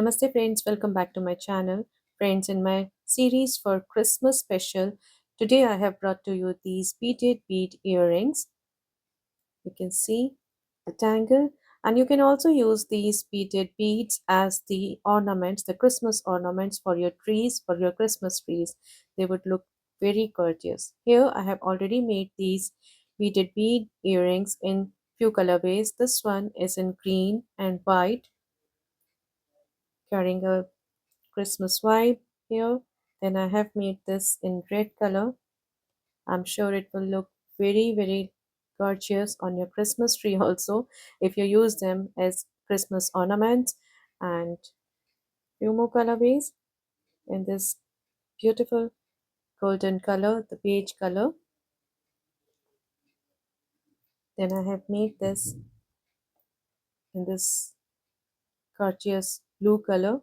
Namaste friends, welcome back to my channel. Friends, in my series for Christmas special, today I have brought to you these beaded bead earrings. You can see the tangle, and you can also use these beaded beads as the ornaments, the Christmas ornaments for your trees, for your Christmas trees. They would look very gorgeous. Here I have already made these beaded bead earrings in few colorways. This one is in green and white, carrying a Christmas vibe here. Then I have made this in red color. I'm sure it will look very gorgeous on your Christmas tree also if you use them as Christmas ornaments. And few more colorways in this beautiful golden color, the beige color. Then I have made this in this gorgeous blue color.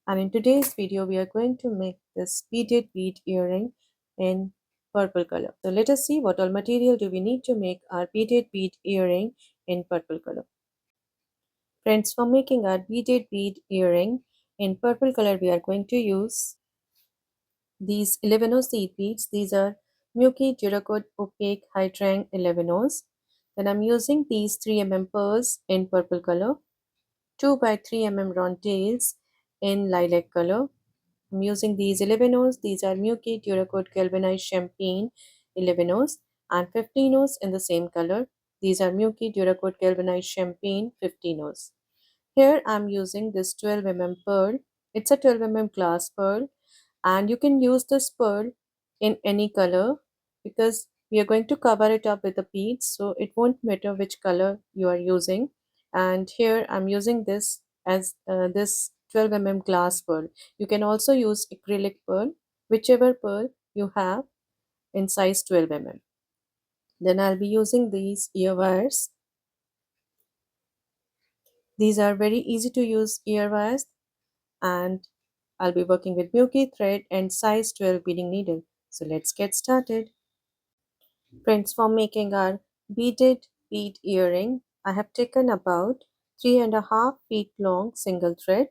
And in today's video, we are going to make this beaded bead earring in purple color. So let us see what all material do we need to make our beaded bead earring in purple color. Friends, for making our beaded bead earring in purple color, we are going to use these 11 seed beads. These are Miyuki Duracoat Opaque Hydrang 11. Then I'm using these 3 mm pearls in purple color, 2 by 3 mm rondelles in lilac color. I'm using these 11 O's. These are Miyuki Duracoat Galvanized Champagne 11 O's and 15 O's in the same color. These are Miyuki Duracoat Galvanized Champagne 15 O's. Here I'm using this 12 mm pearl. It's a 12 mm glass pearl, and you can use this pearl in any color because we are going to cover it up with the beads, so it won't matter which color you are using. And here I'm using this as this 12 mm glass pearl. You can also use acrylic pearl, whichever pearl you have in size 12 mm. Then I'll be using these ear wires. These are very easy to use ear wires, and I'll be working with Miyuki thread and size 12 beading needle. So let's get started. Friends, for making our beaded bead earring, I have taken about 3.5 feet long single thread.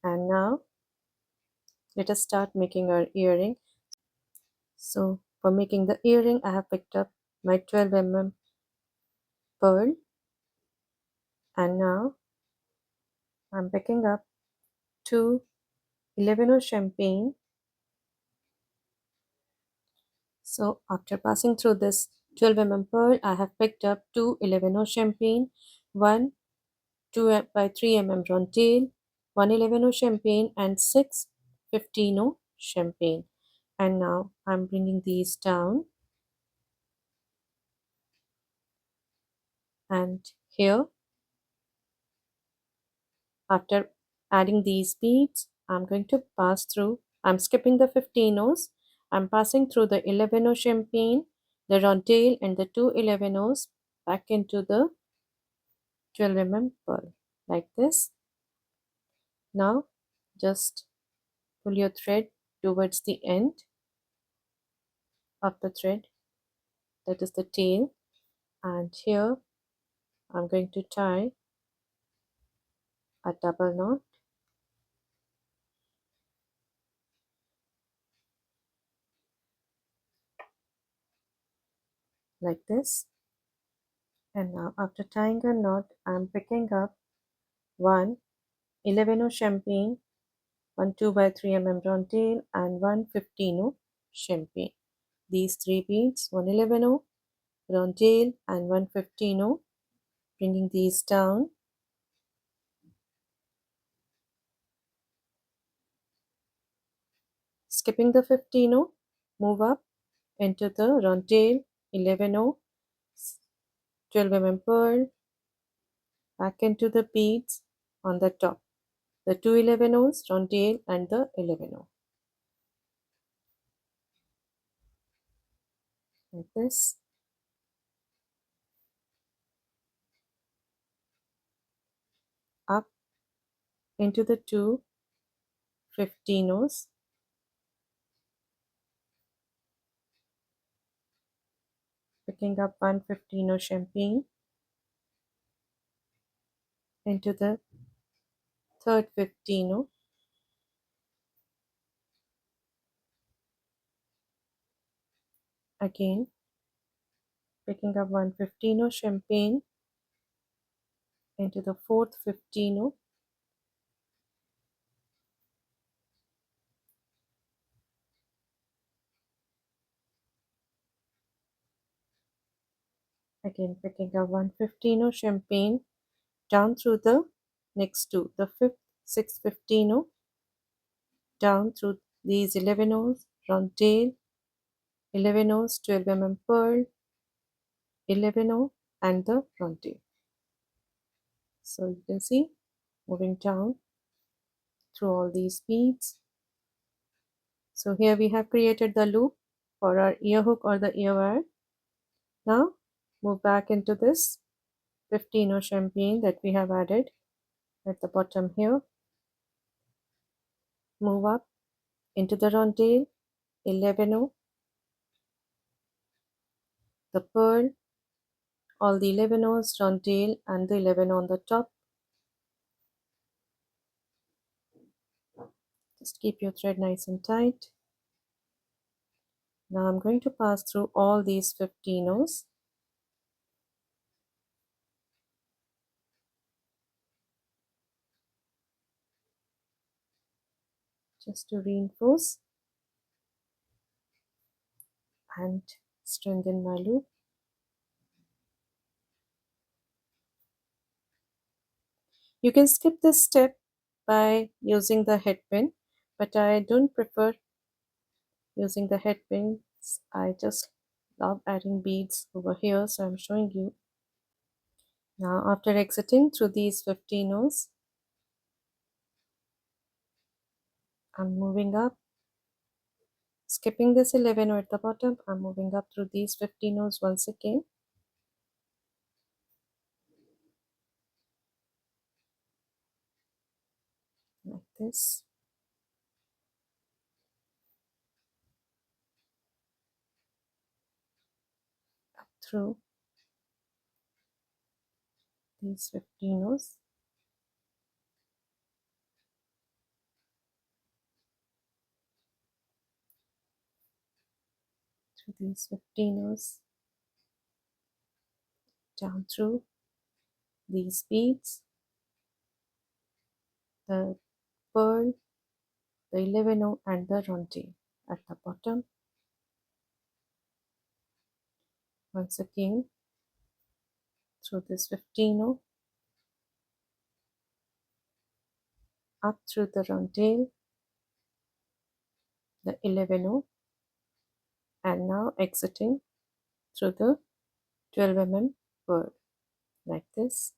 And now let us start making our earring. So for making the earring, I have picked up my 12 mm pearl, and now I'm picking up two 11 champagne. So after passing through this 12 mm pearl, I have picked up two 11 champagne, one 2 by 3 mm rondelle, one 11 champagne, and six 15 champagne. And now I'm bringing these down, and here after adding these beads, I'm going to pass through. I'm skipping the 15 O's. I'm passing through the 11 champagne, the rondelle, and the two 11 O's back into the 12 mm pearl like this. Now just pull your thread towards the end of the thread, that is the tail, and here I'm going to tie a double knot like this. And now after tying a knot, I'm picking up one 11 champagne, one 2 by 3 mm rondelle, and one 15 champagne. These three beads, one 11 rondelle and one 15, bringing these down, skipping the 15, move up into the rondelle, 11, 12 mm pearl, back into the beads on the top, the two 11 rondelle and the 11 like this. Up into the two 15, picking up one 15 champagne into the third 15, again picking up one 15 champagne into the fourth 15, again picking up one 15 champagne down through the next two, the fifth 6 15, down through these 11 O's, rondelle, 11 O's, 12 pearl, 11 O, and the rondelle. So you can see moving down through all these beads. So here we have created the loop for our ear hook or the ear wire. Now move back into this 15 O champagne that we have added at the bottom here. Move up into the rondelle, 11 O, the pearl, all the 11 O's, rondelle, and the 11 on the top. Just keep your thread nice and tight. Now I'm going to pass through all these 15 O's. Just to reinforce and strengthen my loop. You can skip this step by using the head pin, but I don't prefer using the head pins. I just love adding beads over here, so I'm showing you. Now after exiting through these 15 O's, I'm moving up, skipping this 11 O at the bottom. I'm moving up through these 15 O's once again. Like this. Up through these 15 O's. Through these 15 O's. Down through these beads. The pearl, the 11 O, and the rondelle at the bottom. Once again through this 15 O, up through the rondelle, the 11 O, and now exiting through the 12 pearl like this.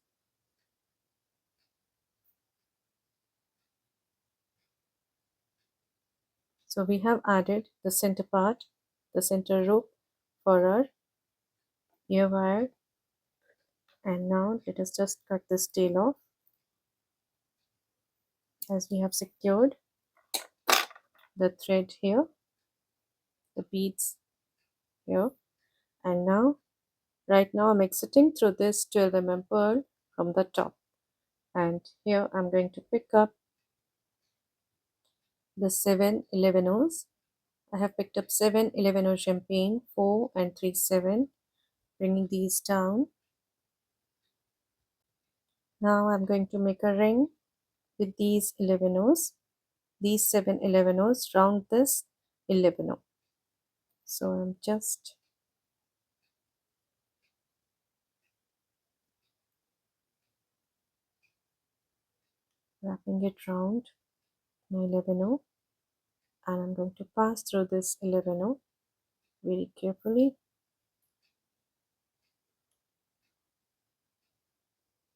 So we have added the center part, the center rope for our ear wire, and now let us just cut this tail off as we have secured the thread here, the beads here, and now right now I'm exiting through this 12 pearl from the top, and here I'm going to pick up the 7 11 O's. I have picked up 7 11 O champagne, 4 and 3 7, bringing these down. Now I'm going to make a ring with these 11 O's, these 7 11 O's round this 11 O. So I'm just wrapping it round my 11 O, and I'm going to pass through this 11 O very carefully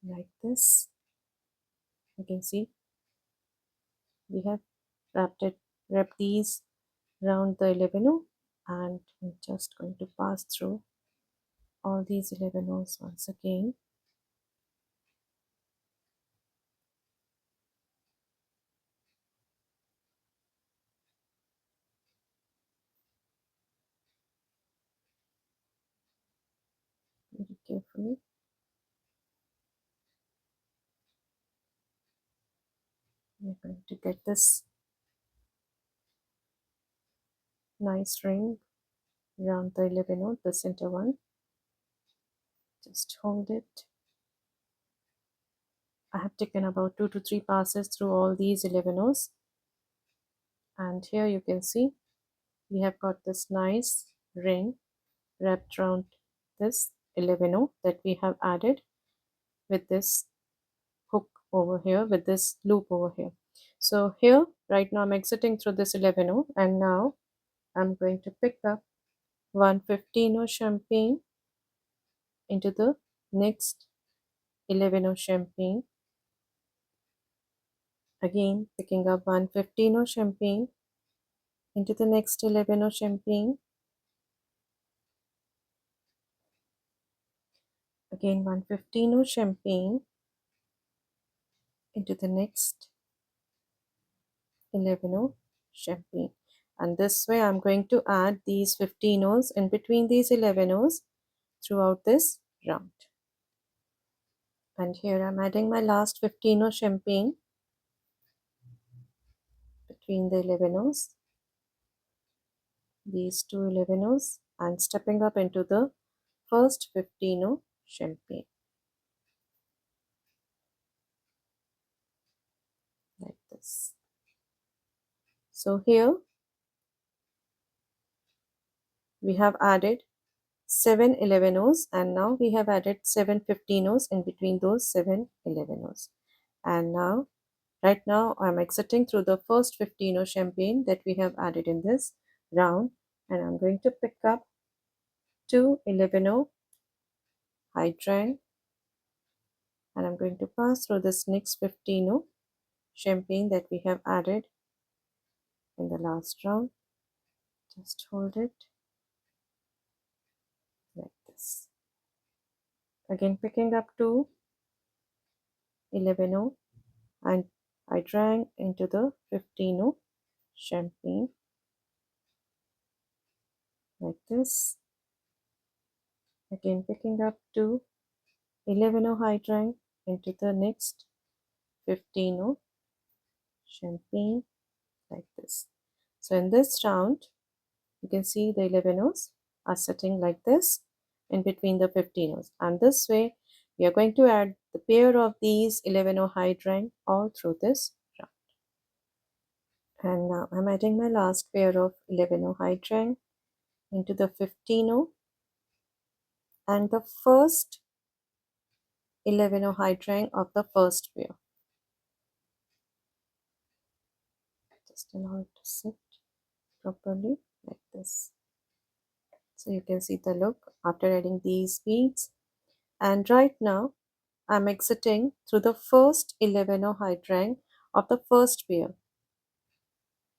like this. You can see we have wrapped these around the 11 O, and I'm just going to pass through all these 11 O's once again. Very carefully. We're going to get this nice ring around the 11 the center one. Just hold it. I have taken about 2 to 3 passes through all these 11 and here you can see we have got this nice ring wrapped around this 11 that we have added with this hook over here, with this loop over here. So here right now I'm exiting through this 11 and now I'm going to pick up 115 champagne into the next 11 champagne, again picking up 115 champagne into the next 11 champagne, again 115 champagne into the next 11 champagne, and this way I'm going to add these 15 in between these 11 throughout this round. And here I'm adding my last 15 champagne between the 11 these two 11 and stepping up into the first 15 champagne like this. So here we have added 7 11 and now we have added 7 15 in between those 7 11 and now right now I'm exiting through the first 15 champagne that we have added in this round, and I'm going to pick up 2 11 hydrangea and I'm going to pass through this next 15 champagne that we have added in the last round. Just hold it like this. Again picking up 2 11 and I drank into the 15 champagne like this. Again picking up 2 11 hydrangea into the next 15 champagne like this. So in this round you can see the 11 are sitting like this in between the 15 and this way we are going to add the pair of these 11 hydrangea all through this round. And now I'm adding my last pair of 11 hydrangea into the 15 and the first 11 hydrangea of the first pair. Just allow it to sit properly like this. So you can see the look after adding these beads. And right now I'm exiting through the first 11 hydrangea of the first pair.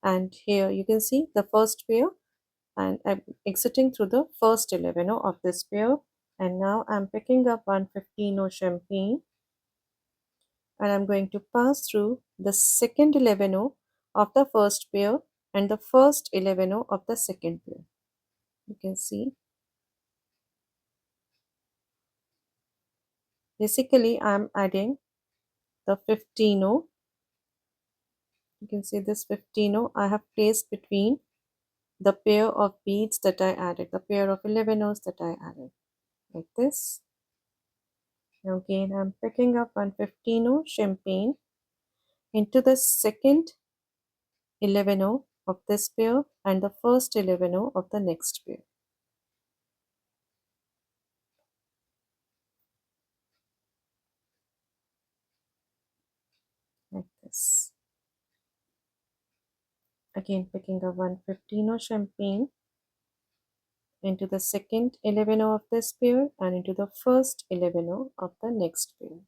And here you can see the first pair and I'm exiting through the first 11 of this pair. And now I'm picking up 115 champagne and I'm going to pass through the second 11 of the first pair and the first 11 of the second pair. You can see basically I'm adding the 15. You can see this 15 I have placed between the pair of beads that I added, the pair of 11 that I added like this. Now again I'm picking up 115 champagne into the second 11 of this pair and the first 11 of the next pair. Like this. Again picking up 115 champagne into the second 11 of this pair and into the first 11 of the next pair.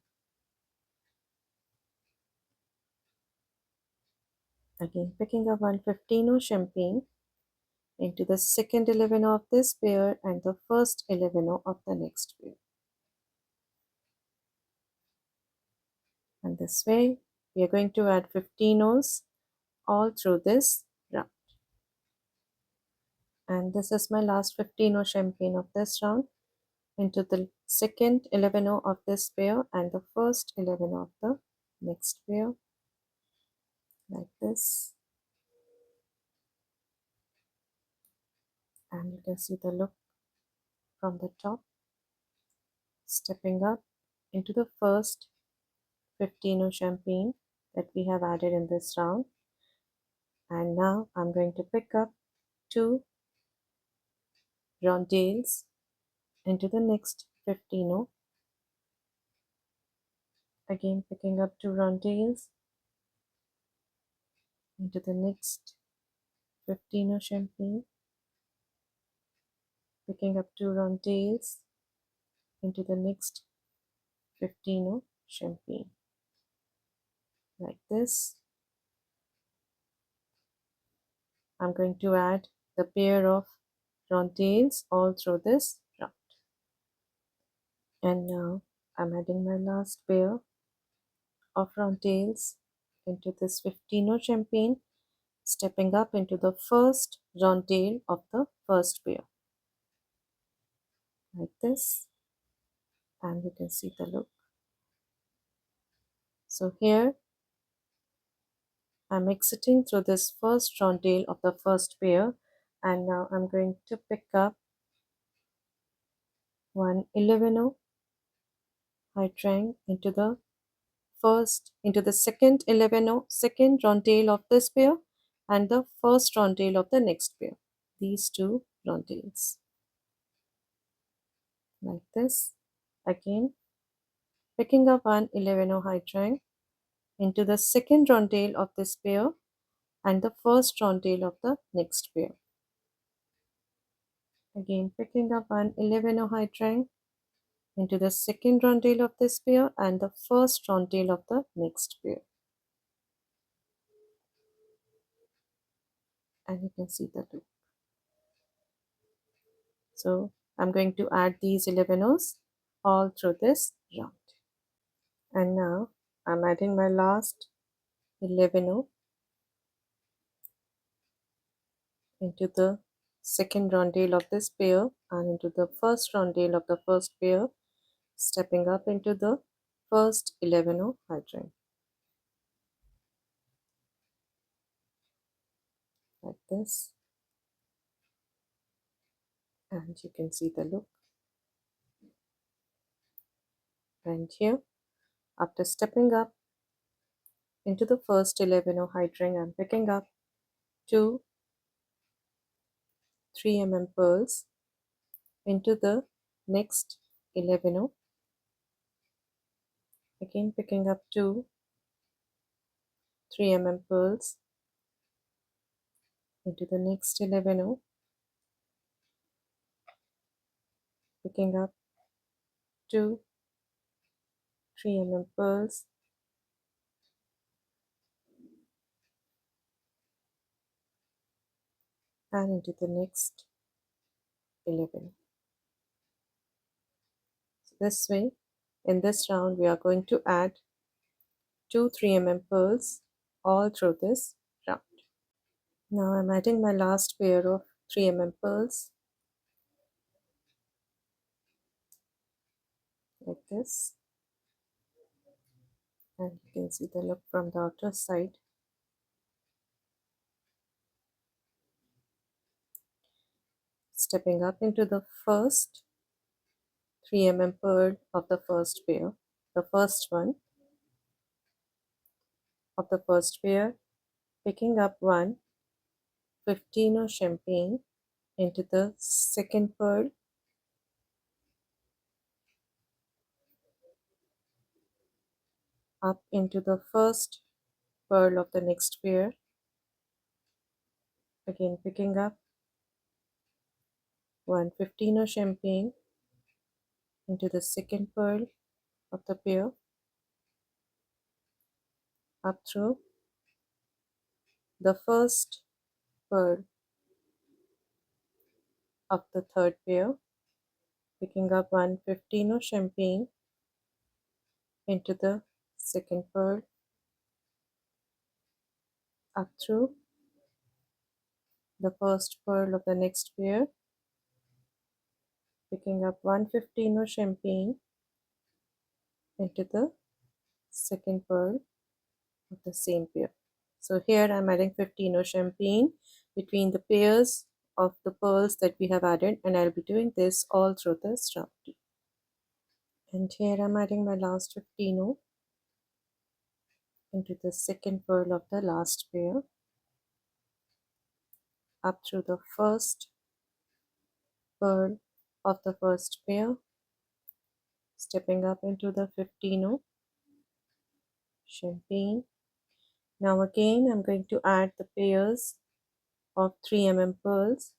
Again picking up 115 champagne into the second 11 of this pair and the first 11 of the next pair. And this way we are going to add 15 all through this round. And this is my last 15 champagne of this round into the second 11 of this pair and the first 11 of the next pair. like this, and you can see the look from the top, stepping up into the first 15 champagne that we have added in this round. And now I'm going to pick up 2 rondelles into the next 15, again picking up 2 rondelles into the next 15 champagne, picking up 2 rondelles into the next 15 champagne, like this. I'm going to add the pair of rondelles all through this round. And now I'm adding my last pair of rondelles into this 15 champagne, stepping up into the first rondelle of the first pair, like this, and you can see the look. So here I'm exiting through this first rondelle of the first pair, and now I'm going to pick up one 11 high triangle into the second 11 second rondelle of this pair and the first rondelle of the next pair, these 2 rondelles, like this, again picking up one 11 high triangle into the second rondelle of this pair and the first rondelle of the next pair, again picking up one 11 high triangle into the second rondelle of this pair and the first rondelle of the next pair, and you can see the loop. So I'm going to add these 11s all through this round. And now I'm adding my last 11 into the second rondelle of this pair and into the first rondelle of the first pair, stepping up into the first 11 high triangle, like this, and you can see the look. And here, after stepping up into the first 11 high triangle, I'm picking up 2 3 pearls into the next 11, again picking up 2 3 pearls into the next 11, picking up 2 3 pearls and into the next 11. So this way, in this round, we are going to add 2 3 pearls all through this round. Now I'm adding my last pair of 3 pearls, like this, and you can see the look from the outer side. Stepping up into the first 3 pearl of the first pair, the first one of the first pair, picking up one 15 champagne into the second pearl, up into the first pearl of the next pair, again picking up one 15 champagne into the second pearl of the pair, up through the first pearl of the third pair, picking up one 15 champagne into the second pearl, up through the first pearl of the next pair, picking up one 15 champagne into the second pearl of the same pair. So here I'm adding 15 of champagne between the pairs of the pearls that we have added, and I'll be doing this all through the strap. And here I'm adding my last 15 into the second pearl of the last pair, up through the first pearl of the first pair, stepping up into the 15 champagne. Now again I'm going to add the pairs of 3 pearls.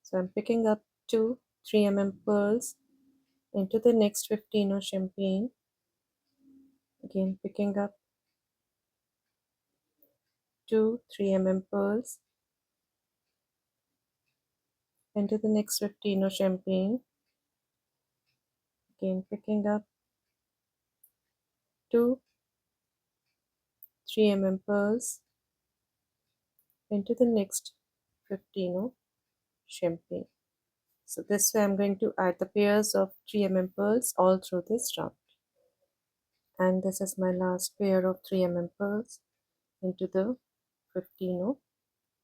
So I'm picking up two 3 pearls into the next 15 champagne. Again picking up two 3 pearls into the next 15 champagne. Again picking up two 3 pearls into the next 15 champagne. So this way I'm going to add the pairs of 3 pearls all through this round. And this is my last pair of 3 pearls into the 15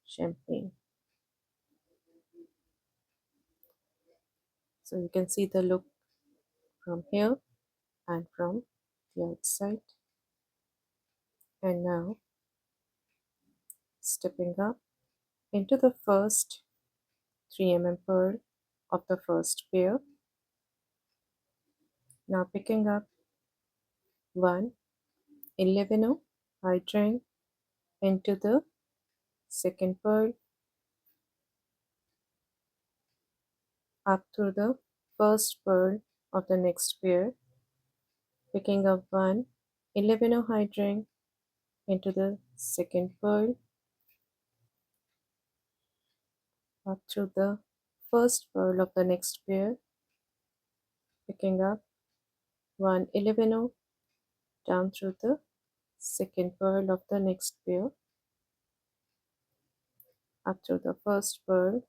champagne. So you can see the look from here and from the outside. And now stepping up into the first 3 pearl of the first pair. Now picking up one 11 hydrangea into the second pearl, up through the first pearl of the next pair, picking up one 11 hydrangea into the second pearl, up through the first pearl of the next pair, picking up one 11 down through the second pearl of the next pair, up through the first pearl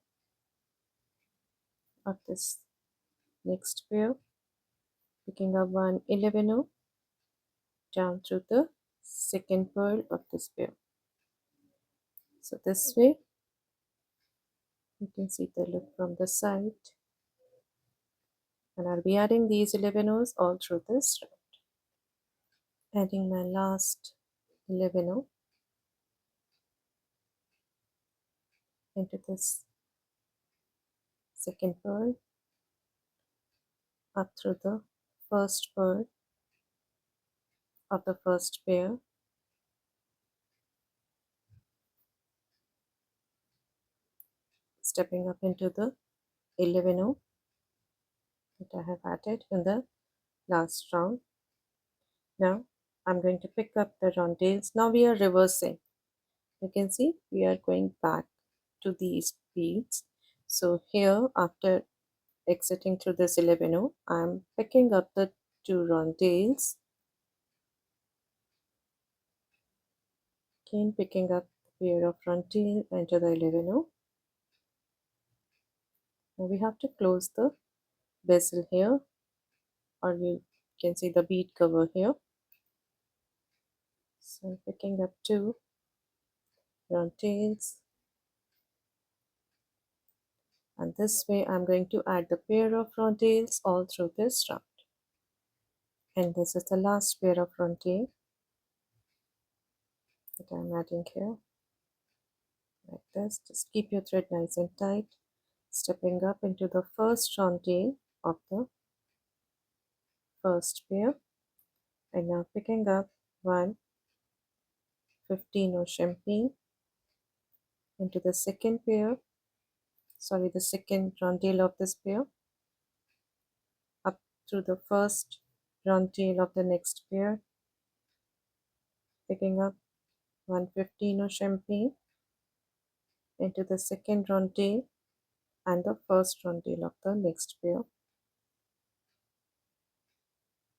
of this next pair, picking up one 11 down through the second pearl of this pair. So this way you can see the look from the side, and I'll be adding these 11 all through this round. Adding my last 11 into this second pearl, up through the first pearl of the first pair, stepping up into the 11 that I have added in the last round. Now I'm going to pick up the rondelles. Now we are reversing. You can see we are going back to these beads. So here, after exiting through this 11, I'm picking up the two rondelles. Again picking up the pair of rondelle into the 11. Now we have to close the bezel here, or you can see the bead cover here. So I'm picking up two rondelles, and this way I'm going to add the pair of rondelles all through this round. And this is the last pair of rondelle that I'm adding here, like this. Just keep your thread nice and tight, stepping up into the first rondelle of the first pair, and now picking up one 15 champagne into the second pair, the second rondelle of this pair, up through the first rondelle of the next pair, picking up one 15 champagne into the second rondelle and the first rondelle of the next pair,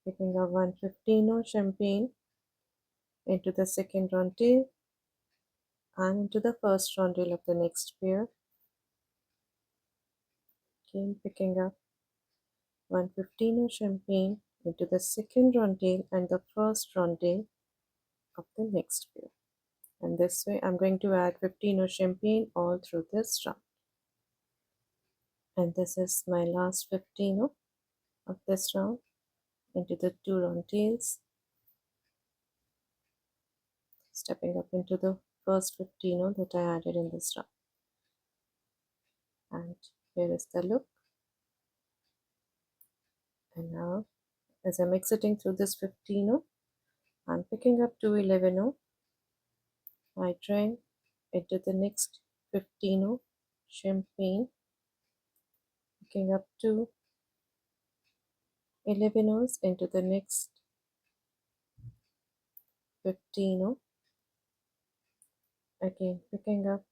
picking up one 15 champagne into the second rondelle and into the first rondelle of the next pair. Again picking up one 15 champagne into the second rondelle and the first rondelle of the next pair. And this way I'm going to add 15 of champagne all through this round. And this is my last 15 of this round into the 2 round tails, stepping up into the first 15 that I added in this round. And here is the look. And now as I'm exiting through this 15, I'm picking up 2 11, I drain into the next 15 champagne, picking up 2 11 into the next 15, again picking up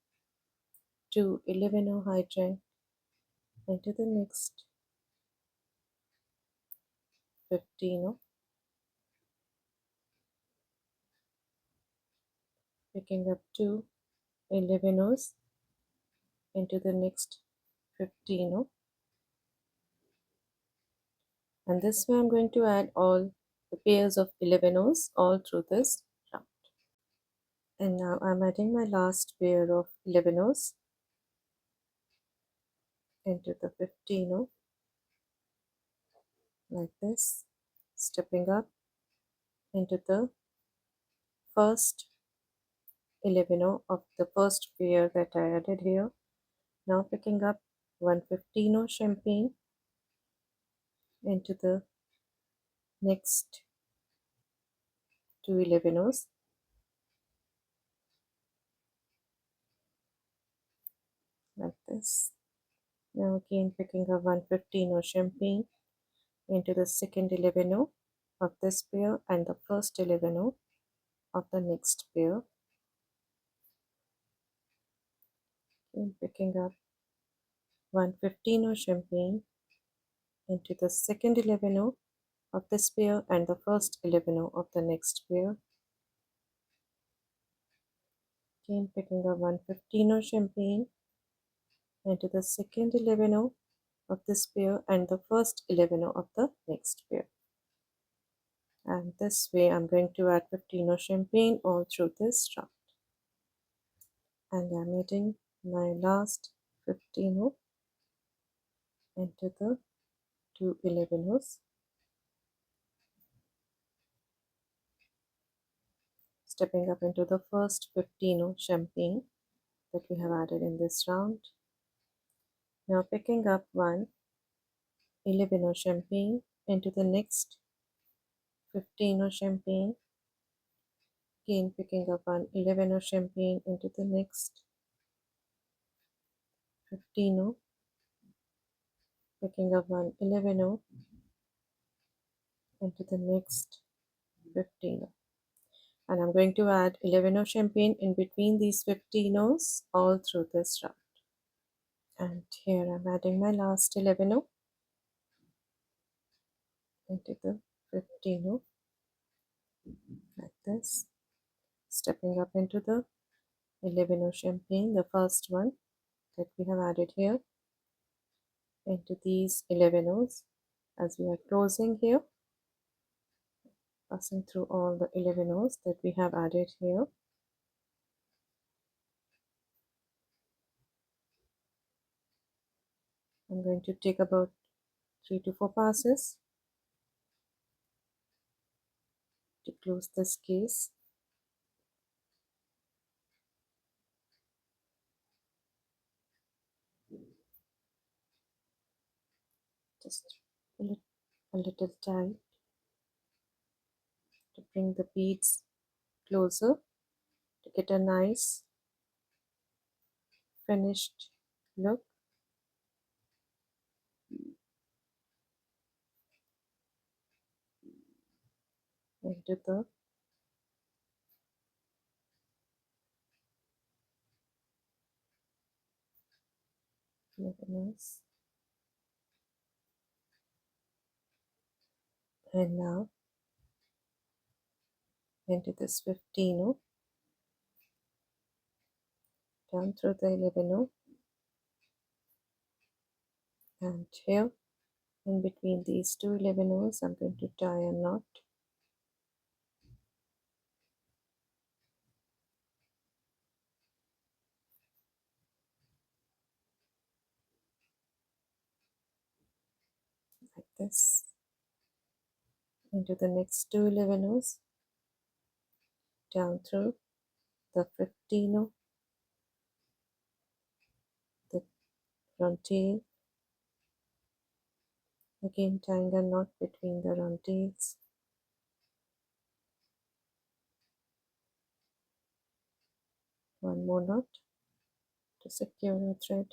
2 11 high drain into the next 15, picking up 2 11 into the next 15, and this way I'm going to add all the pairs of 11 all through this round. And now I'm adding my last pair of 11 into the 15, like this, stepping up into the first 11 of the first pair that I added here. Now picking up 115 champagne into the next 2 11, like this. Now again picking up 115 champagne into the second 11 of this pair and the first 11 of the next pair. And picking up 115 champagne into the second 11 of this pair and the first 11 of the next pair. Again picking up 115 champagne into the second 11 of this pair and the first 11 of the next pair. And this way I'm going to add 15 champagne all through this round. And I'm adding my last 15 into the 2 11s, stepping up into the first 15 champagne that we have added in this round. Now picking up 1 11 champagne into the next 15 champagne, again picking up 1 11 champagne into the next 15, picking up 1 11 into the next 15. And I'm going to add 11 champagne in between these 15s all through this round. And here I'm adding my last 11 into the 15, like this, stepping up into the 11 champagne, the first one that we have added here, into these 11s as we are closing here, passing through all the 11s that we have added here. I'm going to take about 3 to 4 passes to close this case. Just pull it a little tight to bring the beads closer to get a nice finished look. Into the diagonals. And now into this 15 down through the 11 and here in between these two 11s I'm going to tie a knot. this into the next two 11 down through the 15, the front tail. Again, tying a knot between the rondelles. One more knot to secure our thread.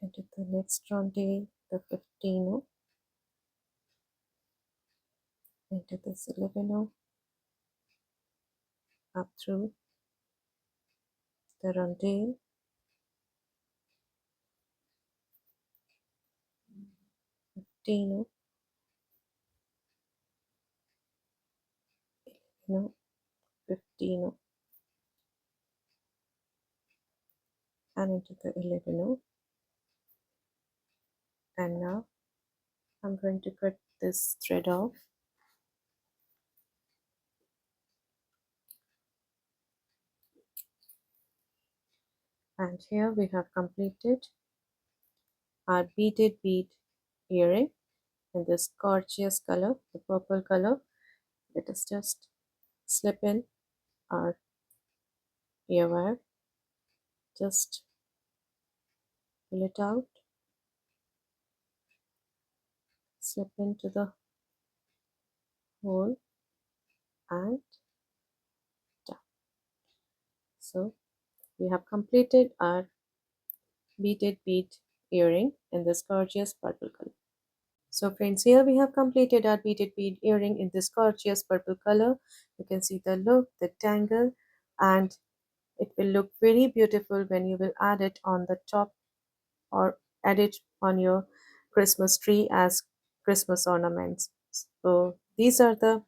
Into the next rondelle, the 15, into this 11, up through the rondelle, 15, 15, and into the 11. And now I'm going to cut this thread off. And here we have completed our beaded bead earring in this gorgeous color, the purple color. Let us just slip in our ear wire, just pull it out, slip into the hole and down. So we have completed our beaded bead earring in this gorgeous purple color. So friends, here we have completed our beaded bead earring in this gorgeous purple color. You can see the look, the tangle, and it will look very beautiful when you will add it on the top or add it on your Christmas tree as Christmas ornaments. So these are the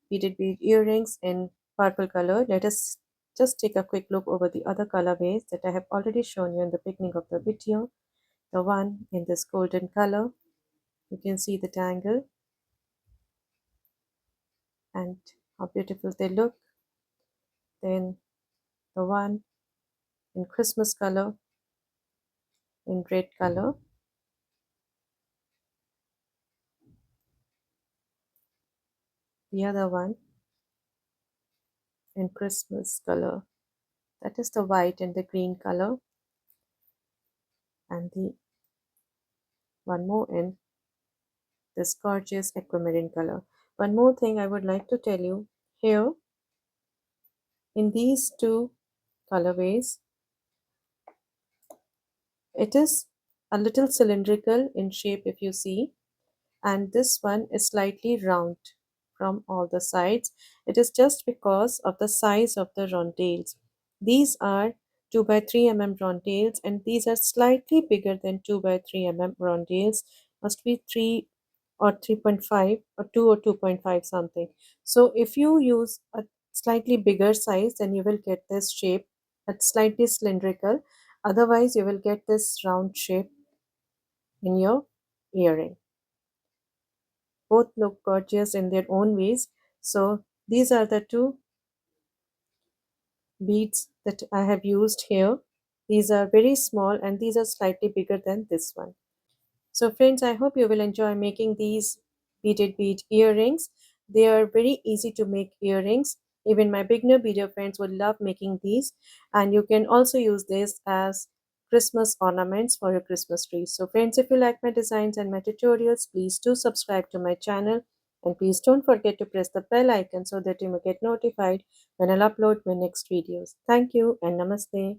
beaded bead earrings in purple color. Let us just take a quick look over the other colorways that I have already shown you in the beginning of the video. The one in this golden color, you can see the tangle and how beautiful they look. Then the one in Christmas color, in red color. The other one in Christmas color, that is the white and the green color. And the one more in this gorgeous aquamarine color. One more thing I would like to tell you here, in these two colorways, it is a little cylindrical in shape if you see, and this one is slightly round from all the sides. It is just because of the size of the rondelles. These are 2 by 3 mm rondelles, and these are slightly bigger than 2 by 3 mm rondelles, must be 3 or 3.5 or 2 or 2.5 something. So if you use a slightly bigger size, then you will get this shape that's slightly cylindrical. Otherwise you will get this round shape in your earring. Both look gorgeous in their own ways. So these are the two beads that I have used here. These are very small and these are slightly bigger than this one. So friends, I hope you will enjoy making these beaded bead earrings. They are very easy to make earrings. Even my beginner beader friends would love making these. And you can also use this as Christmas ornaments for your Christmas tree. So friends, if you like my designs and my tutorials, please do subscribe to my channel. And please don't forget to press the bell icon so that you may get notified when I'll upload my next videos. Thank you and Namaste.